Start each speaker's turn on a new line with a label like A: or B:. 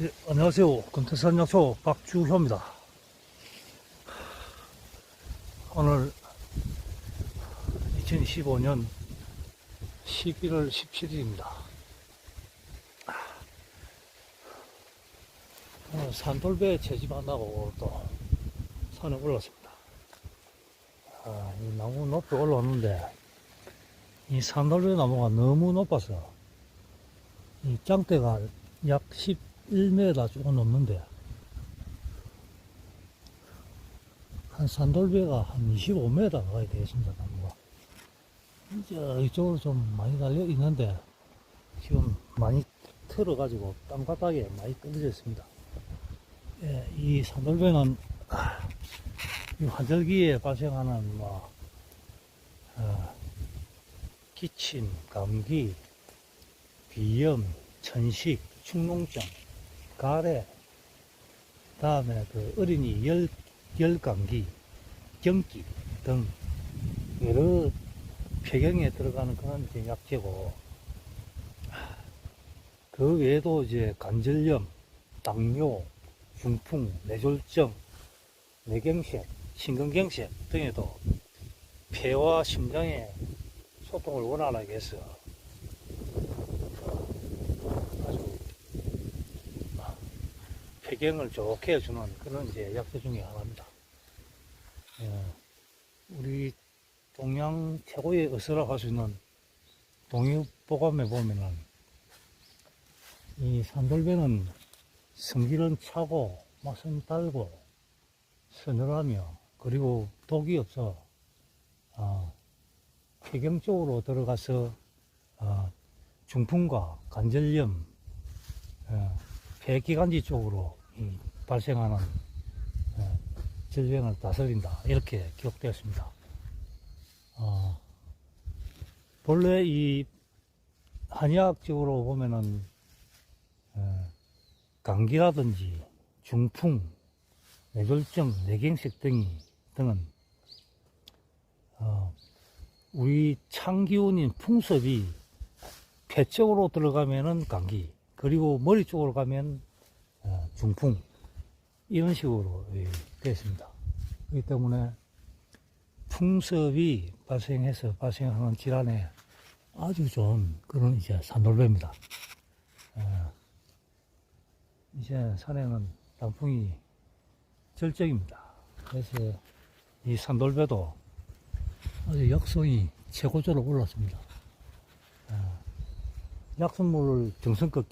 A: 예, 안녕하세요. 금태산 약초 박주효입니다. 오늘 2025년 11월 17일입니다. 오늘 산돌배 채집한다고 또 산에 올랐습니다. 이 나무 높이 올라오는데 이 산돌배 나무가 너무 높아서 이 짱대가 약 11m 조금 넘는데 한 산돌배가 한 25m 가까이 되겠습니다. 나무가 이제 이쪽으로 좀 많이 달려 있는데 지금 많이 틀어가지고 땅바닥에 많이 떨어져 있습니다. 예, 이 산돌배는 이 환절기에 발생하는 기침, 감기, 비염, 천식, 축농증, 가래, 다음에 그 어린이 열감기, 경기 등 여러 폐경에 들어가는 그런 이제 약재고, 그 외에도 이제 관절염, 당뇨, 중풍, 뇌졸중, 뇌경색, 심근경색 등에도 폐와 심장의 소통을 원활하게 해서 아주 폐경을 좋게 해주는 그런 이제 약재 중에 하나입니다. 우리 동양 최고의 의사라고 할 수 있는 동의보감에 보면은 이 산돌배는 성질은 차고 맛은 달고 서늘하며 그리고 독이 없어 폐경 쪽으로 들어가서 중풍과 관절염, 폐기관지 쪽으로 발생하는 질병을 다스린다 이렇게 기록되었습니다. 본래 이 한의학적으로 보면은 감기라든지 중풍, 뇌졸중, 뇌경색 등은 우리 창기운인 풍섭이 폐 쪽으로 들어가면은 감기, 그리고 머리 쪽으로 가면 중풍, 이런 식으로 되어 있습니다. 그렇기 때문에 풍섭이 발생해서 발생하는 질환에 아주 좋은 그런 이제 산돌배입니다. 이제 산에는 단풍이 절정입니다. 그래서 이 산돌배도 아주 약성이 최고조로 올랐습니다. 약성물을 정성껏